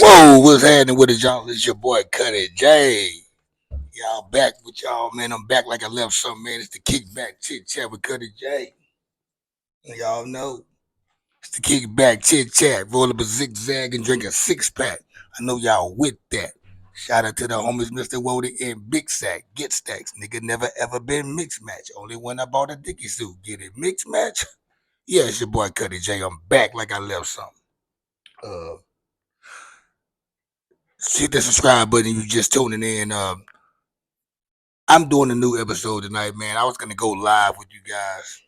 Whoa, what's happening with it, y'all? It's your boy Cuddy J. Y'all back with y'all, man. I'm back like I left something, man. It's the kickback chit chat with Cuddy J. Y'all know it's the kickback chit chat. Roll up a zigzag and drink a six pack. I know y'all with that. Shout out to the homies, Mr. Wody and Big Sack. Get stacks. Nigga never ever been mixed match. Only when I bought a Dickie suit. Get it mixed match? Yeah, it's your boy Cuddy J. I'm back like I left something. Uh, Hit that subscribe button. You just tuning in. I'm doing a new episode tonight, man. I was gonna go live with you guys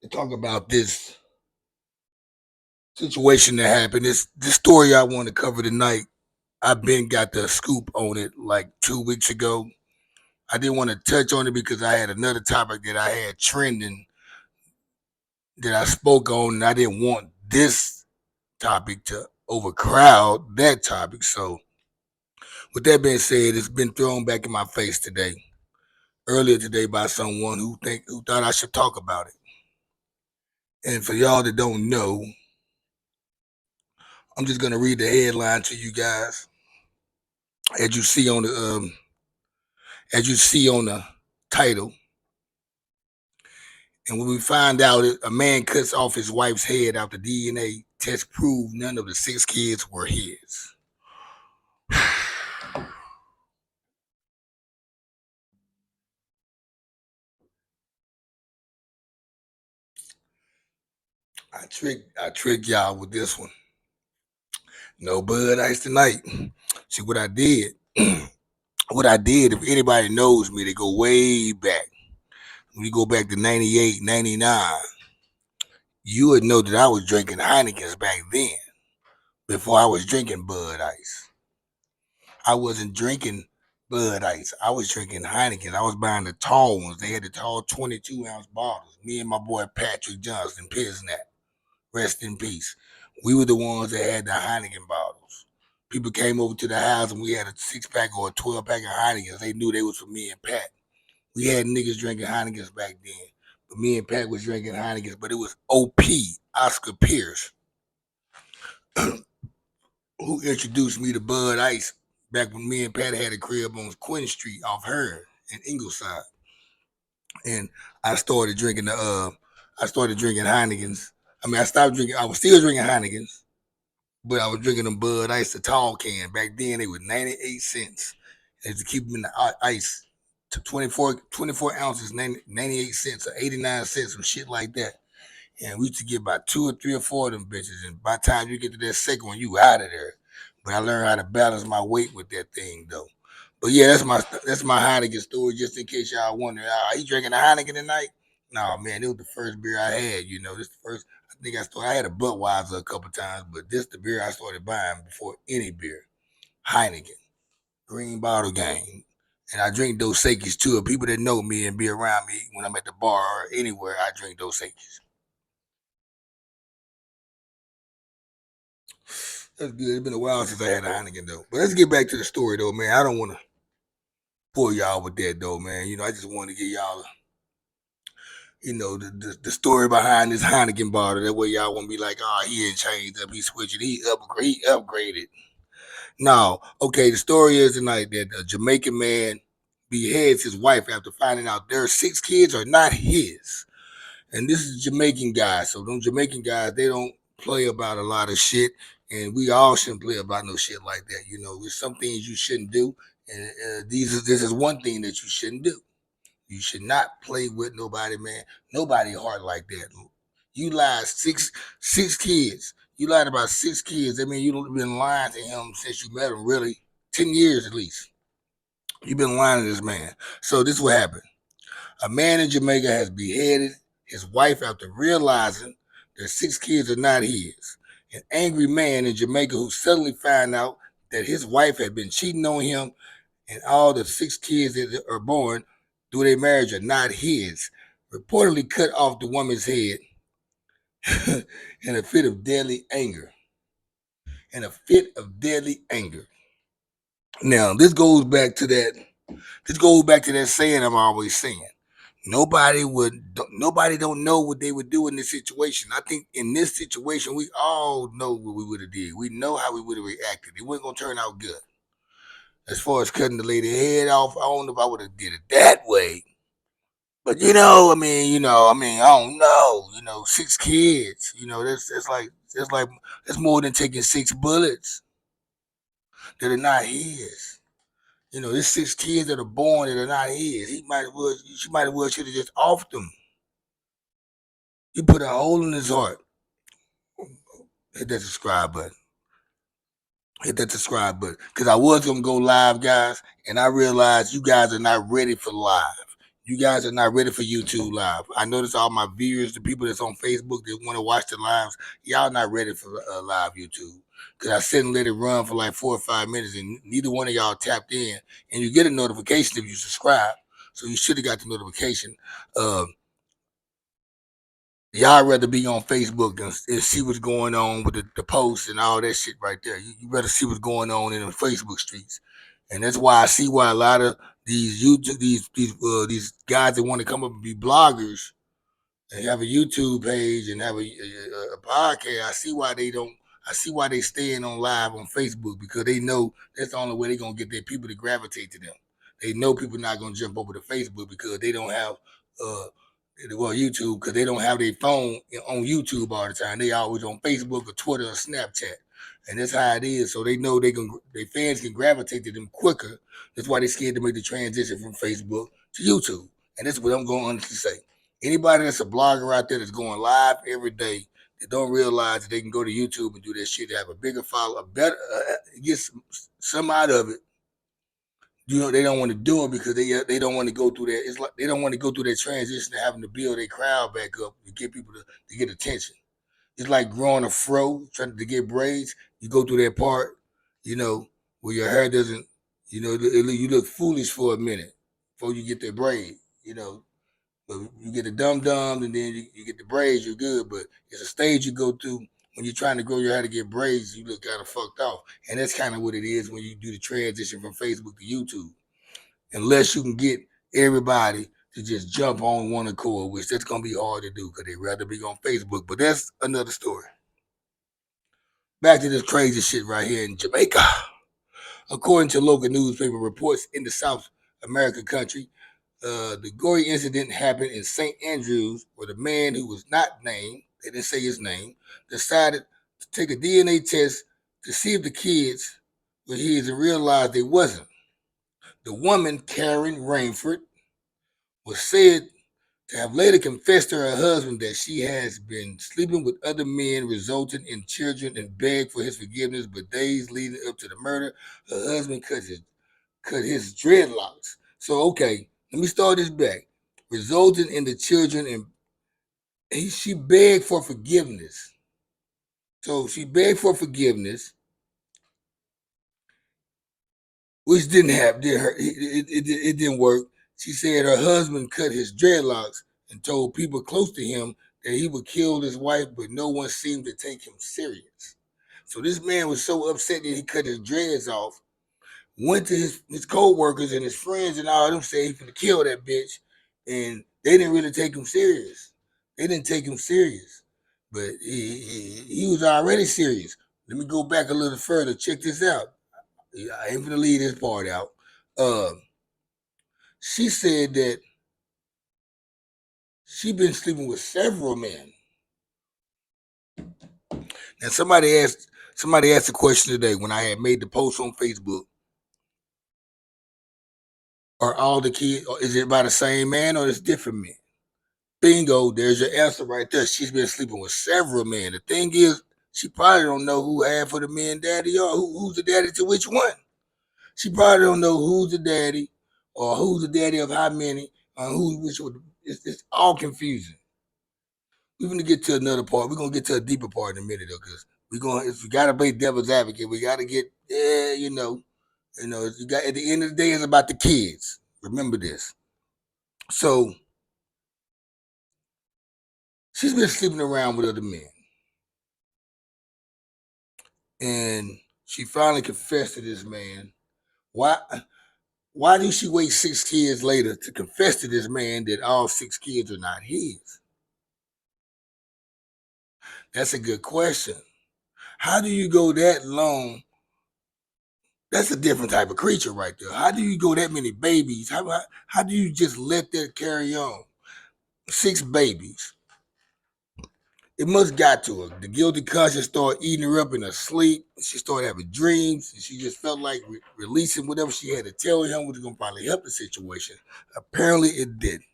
to talk about this situation that happened. This story I want to cover tonight. I've been got the scoop on it like 2 weeks ago. I didn't want to touch on it because I had another topic that I had trending that I spoke on, and I didn't want this topic to overcrowd that topic. So, with that being said, it's been thrown back in my face today, earlier today, by someone who thought I should talk about it. And for y'all that don't know, I'm just gonna read the headline to you guys, as you see on the title. And when we find out a man cuts off his wife's head after DNA test proved none of the 6 kids were his. I tricked y'all with this one. No Bud Ice tonight. See what I did. What I did, if anybody knows me, they go way back. We go back to 98, 99. You would know that I was drinking Heineken's back then, before I was drinking Bud Ice. I wasn't drinking Bud Ice. I was drinking Heineken. I was buying the tall ones. They had the tall 22-ounce bottles. Me and my boy Patrick Johnson, Piznat, rest in peace. We were the ones that had the Heineken bottles. People came over to the house and we had a 6-pack or a 12-pack of Heinekens. They knew they was for me and Pat. We had niggas drinking Heinekens back then. But me and Pat was drinking Heinekens, but it was OP, Oscar Pierce, who introduced me to Bud Ice back when me and Pat had a crib on Quinn Street off her in Ingleside. And I started drinking Heinekens. I mean, I was still drinking Heinekens, but I was drinking them Bud Ice, the tall can. Back then, they were 98 cents. And to keep them in the ice to 24 ounces, 98 cents or 89 cents, some shit like that. And we used to get about 2 or 3 or 4 of them bitches. And by the time you get to that second one, you out of there. But I learned how to balance my weight with that thing, though. But yeah, that's my Heineken story. Just in case y'all wonder, are you drinking a Heineken tonight? No, man, it was the first beer I had. You know, this the first. I think I had a Budweiser a couple times, but this the beer I started buying before any beer. Heineken, green bottle game. And I drink Dos Equis too. People that know me and be around me when I'm at the bar or anywhere, I drink Dos Equis. That's good. It's been a while since I had a Heineken though. But let's get back to the story though, man. I don't want to bore y'all with that though, man. I just want to give y'all, the story behind this Heineken bottle. That way y'all won't be like, oh, he ain't changed up, he switched it, he upgraded. No, okay. The story is tonight that a Jamaican man beheads his wife after finding out their 6 kids are not his. And this is a Jamaican guy. So them Jamaican guys, they don't play about a lot of shit. And we all shouldn't play about no shit like that. There's some things you shouldn't do. And this is one thing that you shouldn't do. You should not play with nobody, man. Nobody hard like that. You lied six kids. You lied about 6 kids. I mean, you've been lying to him since you met him, really. 10 years at least. You've been lying to this man. So this is what happened. A man in Jamaica has beheaded his wife after realizing that 6 kids are not his. An angry man in Jamaica who suddenly found out that his wife had been cheating on him and all the 6 kids that are born through their marriage are not his, reportedly cut off the woman's head in a fit of deadly anger. In a fit of deadly anger. Now, this goes back to that saying I'm always saying. Nobody don't know what they would do in this situation. I think in this situation, we all know what we would have did. We know how we would have reacted. It wasn't gonna turn out good. As far as cutting the lady head off, I don't know if I would have did it that way. But I don't know. 6 kids. That's more than taking 6 bullets that are not his. There's 6 kids that are born that are not his. She might as well should have just offed them. You put a hole in his heart. Hit that subscribe button. Because I was going to go live, guys, and I realized you guys are not ready for live. You guys are not ready for YouTube live. I notice all my viewers, the people that's on Facebook that want to watch the lives, y'all not ready for live YouTube. Because I sit and let it run for like 4 or 5 minutes, and neither one of y'all tapped in. And you get a notification if you subscribe. So you should have got the notification. Y'all rather be on Facebook and see what's going on with the posts and all that shit right there. You rather see what's going on in the Facebook streets, and that's why I see why a lot of these YouTube these guys that want to come up and be bloggers and have a YouTube page and have a podcast. I see why they don't. I see why they staying on live on Facebook, because they know that's the only way they're gonna get their people to gravitate to them. They know people not gonna jump over to Facebook because they don't have YouTube, because they don't have their phone on YouTube all the time. They always on Facebook or Twitter or Snapchat, and that's how it is. So they know their fans can gravitate to them quicker. That's why they're scared to make the transition from Facebook to YouTube. And that's what I'm going to say. Anybody that's a blogger out there that's going live every day, they don't realize that they can go to YouTube and do that shit to have a bigger follow, get some out of it. They don't want to do it because they don't want to go through that. It's like they don't want to go through that transition of having to build their crowd back up to get people to get attention. It's like growing a fro, trying to get braids. You go through that part, where your hair doesn't, you look foolish for a minute before you get that braid, But you get the dum-dums and then you get the braids, you're good. But it's a stage you go through when you're trying to grow your hair to get braids, you look kind of fucked off. And that's kind of what it is when you do the transition from Facebook to YouTube. Unless you can get everybody to just jump on one accord, which that's going to be hard to do because they'd rather be on Facebook. But that's another story. Back to this crazy shit right here in Jamaica. According to local newspaper reports in the South American country, the gory incident happened in St. Andrews, where the man who was not named, they didn't say his name, decided to take a DNA test to see if the kids were his and realized they wasn't. The woman, Karen Rainford, was said to have later confessed to her husband that she has been sleeping with other men, resulting in children, and begged for his forgiveness. But days leading up to the murder, her husband cut his dreadlocks. So, okay, let me start this back. Resulting in the children, and she begged for forgiveness. So she begged for forgiveness, which didn't happen. It didn't work. She said her husband cut his dreadlocks and told people close to him that he would kill his wife, but no one seemed to take him serious. So this man was so upset that he cut his dreads off, went to his co-workers and his friends and all of them, say he's gonna kill that bitch, and they didn't really take him serious. They didn't take him serious, but he was already serious. Let me go back a little further. Check this out. I ain't gonna leave this part out. Uh, she said that she been sleeping with several men. And somebody asked a question today when I had made the post on Facebook. Are all the kids, or is it by the same man or is it different men? Bingo, there's your answer right there. She's been sleeping with several men. The thing is, she probably don't know who half of the men daddy are, who's the daddy to which one. She probably don't know who's the daddy or who's the daddy of how many, or who's which one. It's all confusing. We're gonna get to another part. We're gonna get to a deeper part in a minute though, because if we gotta play devil's advocate, we gotta get you got at the end of the day it's about the kids. Remember this. So she's been sleeping around with other men. And she finally confessed to this man. Why Why do she wait 6 kids later to confess to this man that all 6 kids are not his? That's a good question. How do you go that long? That's a different type of creature right there. How do you go that many babies? How do you just let that carry on? 6 babies. It must got to her. The guilty conscience started eating her up in her sleep. She started having dreams, and she just felt like releasing whatever she had to tell him was going to probably help the situation. Apparently, it didn't.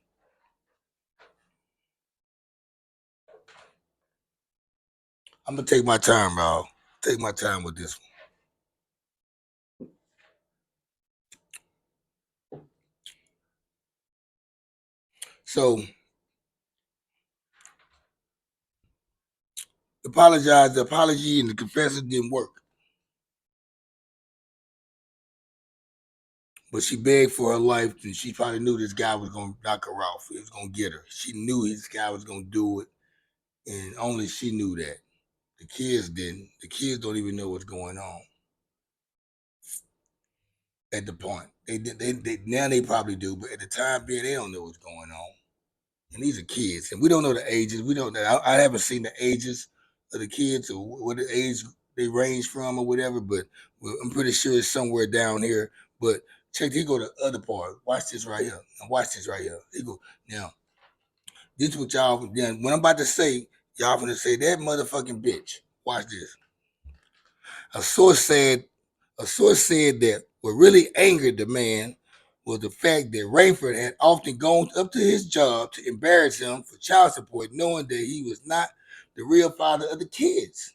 I'm gonna take my time, y'all. Take my time with this one. So, the apology and the confession didn't work. But she begged for her life, and she probably knew this guy was gonna knock her off. He was gonna get her. She knew this guy was gonna do it, and only she knew that. The kids didn't. The kids don't even know what's going on at the point. They now they probably do, but at the time being, they don't know what's going on. And these are kids, and we don't know the ages. We don't know. I haven't seen the ages of the kids or what the age they range from or whatever, but I'm pretty sure it's somewhere down here. But check, he go to the other part. Watch this right here. And watch this right here. He go now. This is what y'all. Then what I'm about to say, y'all gonna say that motherfucking bitch. Watch this. A source said, that what really angered the man was the fact that Rainford had often gone up to his job to embarrass him for child support, knowing that he was not the real father of the kids.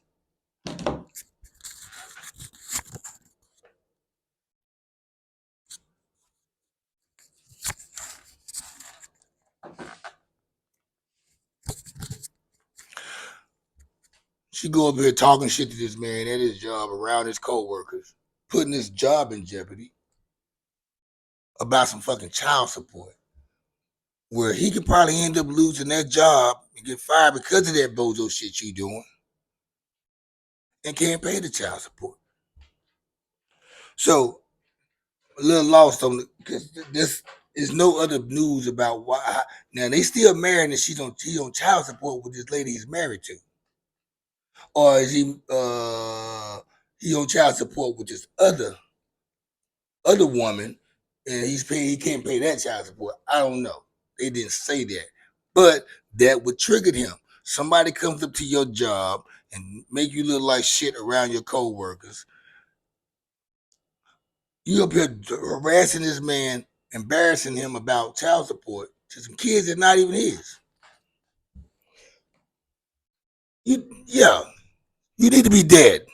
She go up here talking shit to this man at his job around his co-workers, putting his job in jeopardy about some fucking child support, where he could probably end up losing that job and get fired because of that bozo shit you doing and can't pay the child support. So a little lost on it because this is no other news about why. Now they still married and he on child support with this lady he's married to, or is he on child support with this other woman and he can't pay that child support. I don't know. They didn't say that, but that would trigger him. Somebody comes up to your job and make you look like shit around your coworkers. You up here harassing this man, embarrassing him about child support to some kids that not even his. Yeah, you need to be dead.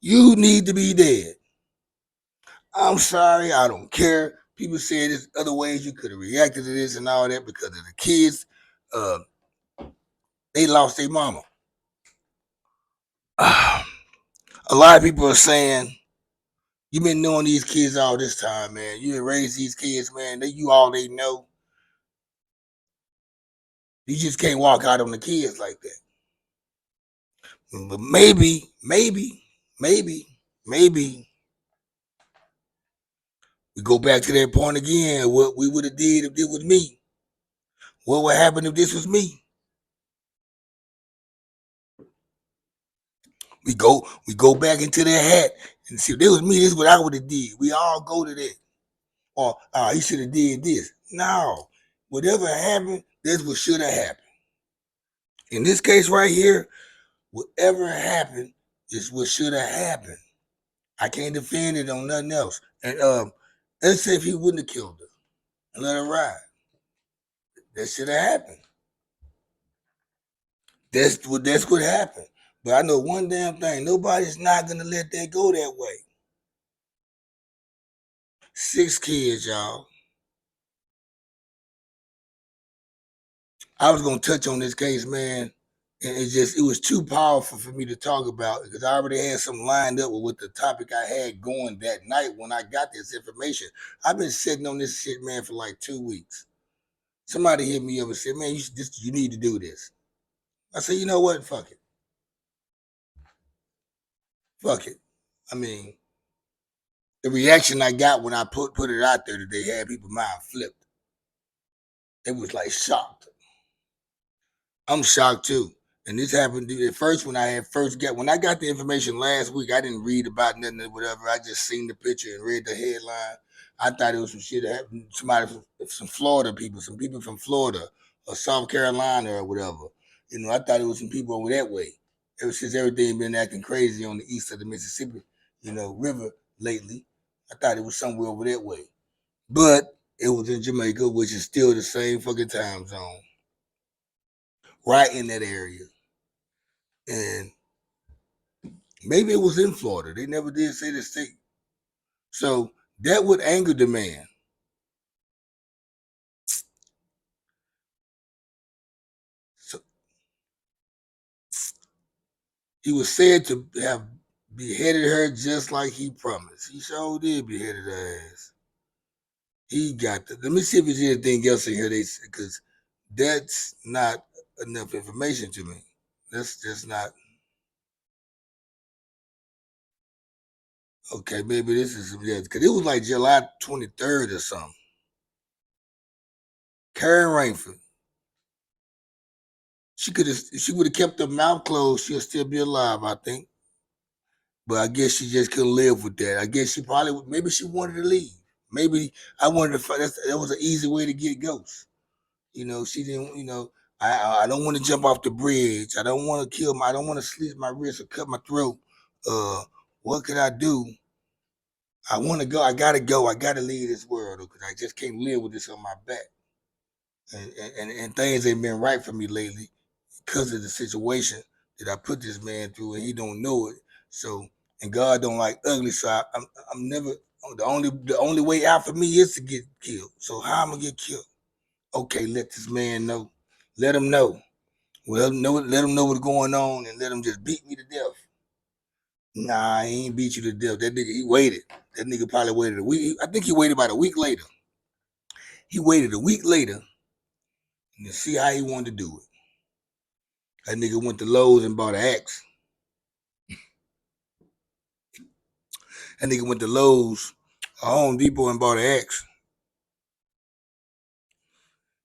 You need to be dead. I'm sorry, I don't care. People say there's other ways you could have reacted to this and all that because of the kids. Uh, they lost their mama. A lot of people are saying you've been knowing these kids all this time, man. You raised these kids, man. You all they know. You just can't walk out on the kids like that. But maybe we go back to that point again. What we would have did if it was me. What would happen if this was me? We go back into their hat and see if this was me, this is what I would have did. We all go to that. Or he should have did this. No. Whatever happened, that's what should have happened. In this case right here, whatever happened is what should have happened. I can't defend it on nothing else. And let's say if he wouldn't have killed her and let her ride. That should have happened. That's what happened. But I know one damn thing. Nobody's not gonna let that go that way. 6 kids, y'all. I was gonna touch on this case, man, and it was too powerful for me to talk about because I already had some lined up with the topic I had going that night when I got this information. I've been sitting on this shit, man, for like 2 weeks. Somebody hit me up and said, "Man, you need to do this." I said, "You know what? Fuck it. Fuck it. I mean, The reaction I got when I put it out there today had people mind flipped. They was like shocked. I'm shocked too. And this happened at first when I got the information last week. I didn't read about nothing or whatever. I just seen the picture and read the headline. I thought it was some shit that happened to somebody from some Florida people, some people from Florida or South Carolina or whatever. You know, I thought it was some people over that way. Ever since everything been acting crazy on the east of the Mississippi, river lately, I thought it was somewhere over that way. But it was in Jamaica, which is still the same fucking time zone, right in that area. And maybe it was in Florida. They never did say the state. So that would anger the man. So he was said to have beheaded her just like he promised. He sure did beheaded her ass. He got the. Let me see if there's anything else in here. Because that's not enough information to me. That's just not. Okay, maybe this is because it was like July 23rd or something. Karen Rainford. She would have kept her mouth closed, she'll still be alive, I think. But I guess she just couldn't live with that. I guess maybe she wanted to leave. Maybe I wanted to find that was an easy way to get ghosts. She didn't, I don't want to jump off the bridge. I don't want to I don't want to slit my wrist or cut my throat. What could I do? I want to go. I gotta go. I gotta leave this world because I just can't live with this on my back. And things ain't been right for me lately because of the situation that I put this man through, and he don't know it. So, and God don't like ugly. So I'm never the only way out for me is to get killed. So how I'm gonna get killed? Okay, let this man know. Let him know. Well, let him know what's going on, and let him just beat me to death. Nah, he ain't beat you to death. That nigga, he waited. That nigga probably waited a week. I think he waited about a week later. He waited a week later to see how he wanted to do it. That nigga went to Lowe's and bought an axe. That nigga went to Lowe's, Home Depot, and bought an axe.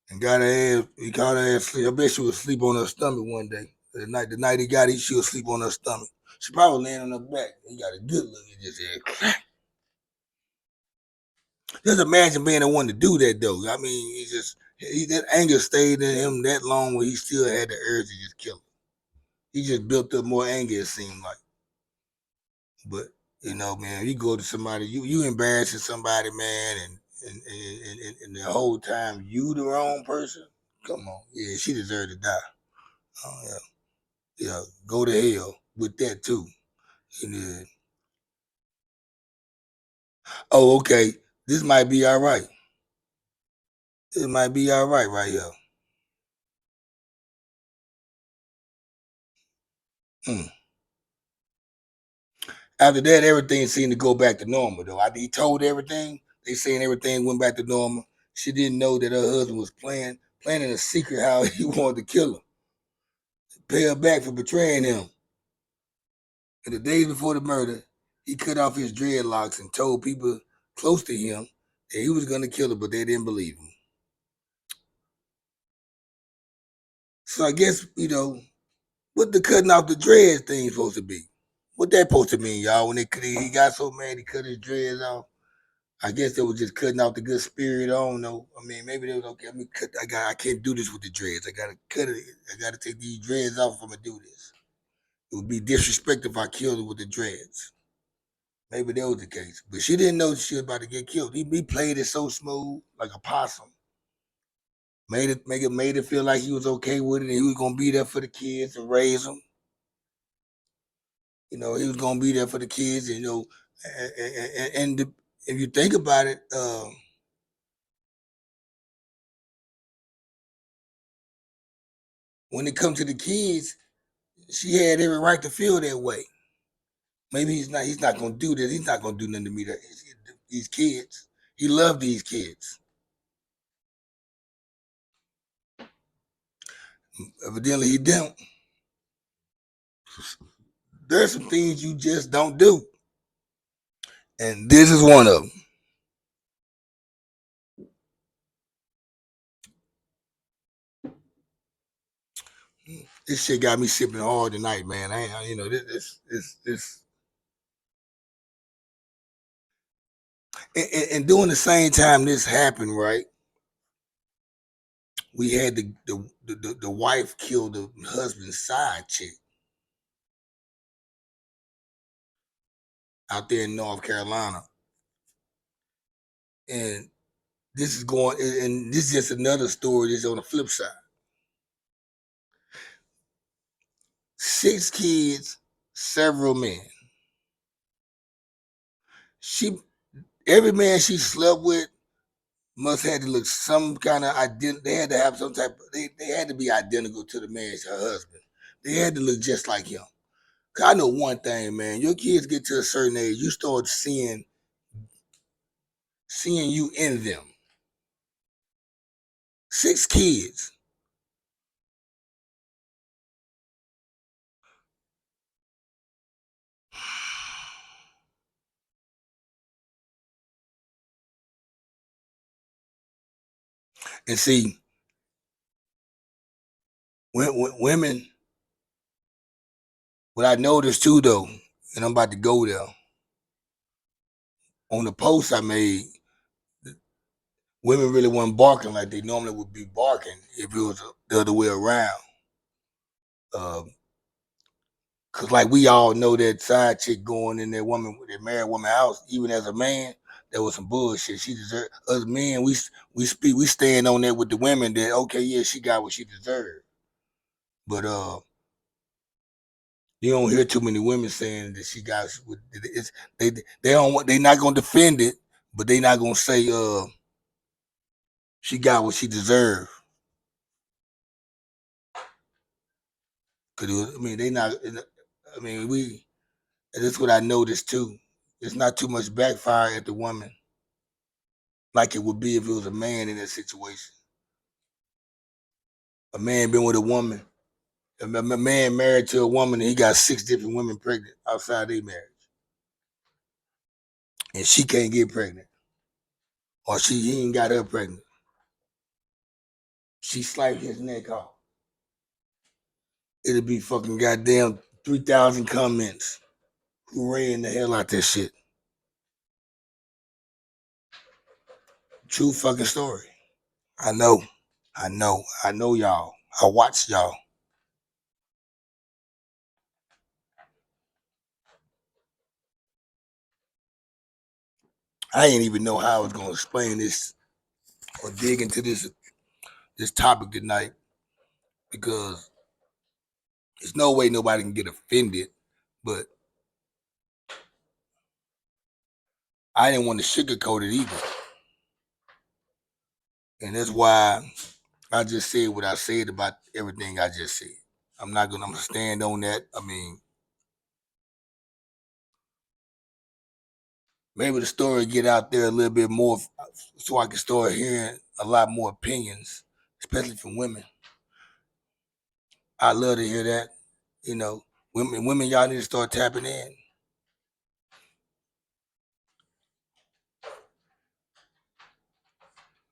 And got her ass, he caught her ass sleep. I bet she was asleep on her stomach one day. The night he got it, she was asleep on her stomach. She probably laying on her back. He got a good look at this head. Just imagine being the one to do that though. I mean, that anger stayed in him that long where he still had the urge to just kill her. He just built up more anger, it seemed like. But man, you go to somebody, you embarrassing somebody, man, and the whole time you the wrong person. Come on, yeah, she deserved to die. Oh yeah, go to hell with that too. And oh, okay, this might be all right. This might be all right here. Mm. After that, everything seemed to go back to normal. Though after he told everything, they saying everything went back to normal. She didn't know that her husband was planning a secret how he wanted to kill her, pay her back for betraying him. And the days before the murder, he cut off his dreadlocks and told people close to him that he was going to kill her, but they didn't believe him. So I guess, what the cutting off the dreads thing supposed to be? What that supposed to mean, y'all? When he got so mad he cut his dreads off. I guess they was just cutting off the good spirit. I don't know. I mean, maybe they was okay. I can't do this with the dreads. I gotta cut it. I gotta take these dreads off if I'm gonna do this. It would be disrespectful if I killed her with the dreads. Maybe that was the case. But she didn't know she was about to get killed. He played it so smooth, like a possum. Made it feel like he was okay with it and he was gonna be there for the kids and raise them. He was gonna be there for the kids, and if you think about it, when it comes to the kids, she had every right to feel that way. Maybe he's not gonna do this. He's not gonna do nothing to me. These kids. He loved these kids. Evidently, he don't. There's some things you just don't do. And this is one of them. This shit got me sipping hard tonight, man. You know, this. And during the same time this happened, right? We had the wife kill the husband's side chick out there in North Carolina, and this is going, and this is just another story. That's on the flip side. 6 kids, several men. Every man she slept with must had to look some kind of they had to have some type of, they had to be identical to the man's her husband. They had to look just like him. Cause I know one thing, man. Your kids get to a certain age, you start seeing you in them. 6 kids. And see, women, what I noticed too, though, and I'm about to go there, on the post I made, women really weren't barking like they normally would be barking if it was the other way around. Cause like we all know that side chick going in that married woman house, even as a man, that was some bullshit. She deserved. Us men, we stand on that with the women that okay, yeah, she got what she deserved. But you don't hear too many women saying that she got. It's, they don't want. They not gonna defend it, but they not gonna say she got what she deserved. Cause I mean they not. I mean we. And that's what I noticed too. It's not too much backfire at the woman like it would be if it was a man in that situation. A man been with a woman, a man married to a woman, and he got 6 different women pregnant outside their marriage, and she can't get pregnant, or he ain't got her pregnant. She sliced his neck off. It'll be fucking goddamn 3,000 comments hooraying the hell out that shit. True fucking story. I know, I know y'all. I watch y'all. I didn't even know how I was gonna explain this or dig into this topic tonight because there's no way nobody can get offended, but I didn't want to sugarcoat it either. And that's why I just said what I said about everything I just said. I'm gonna stand on that. I mean, maybe the story get out there a little bit more so I can start hearing a lot more opinions, especially from women. I love to hear that. You know, women, y'all need to start tapping in.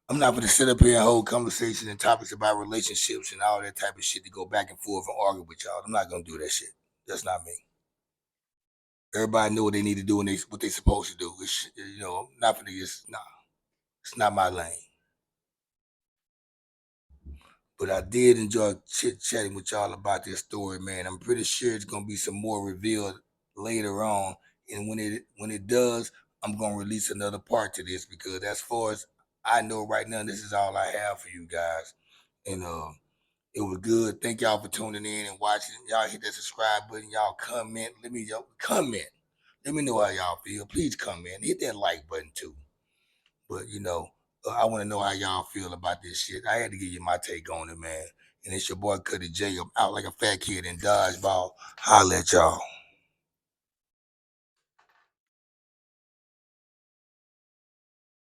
I'm not gonna sit up here and hold conversations and topics about relationships and all that type of shit to go back and forth and argue with y'all. I'm not gonna do that shit. That's not me. Everybody know what they need to do and what they supposed to do. It's, you know, not for this. Nah, it's not my lane. But I did enjoy chit chatting with y'all about this story, man. I'm pretty sure it's gonna be some more revealed later on, and when it does, I'm gonna release another part to this because as far as I know right now, this is all I have for you guys, and it was good. Thank y'all for tuning in and watching. Y'all hit that subscribe button. Y'all comment. Comment. Let me know how y'all feel. Please comment. Hit that like button too. But you know, I want to know how y'all feel about this shit. I had to give you my take on it, man. And it's your boy Cuddy J. I'm out like a fat kid in dodgeball. Holla at y'all.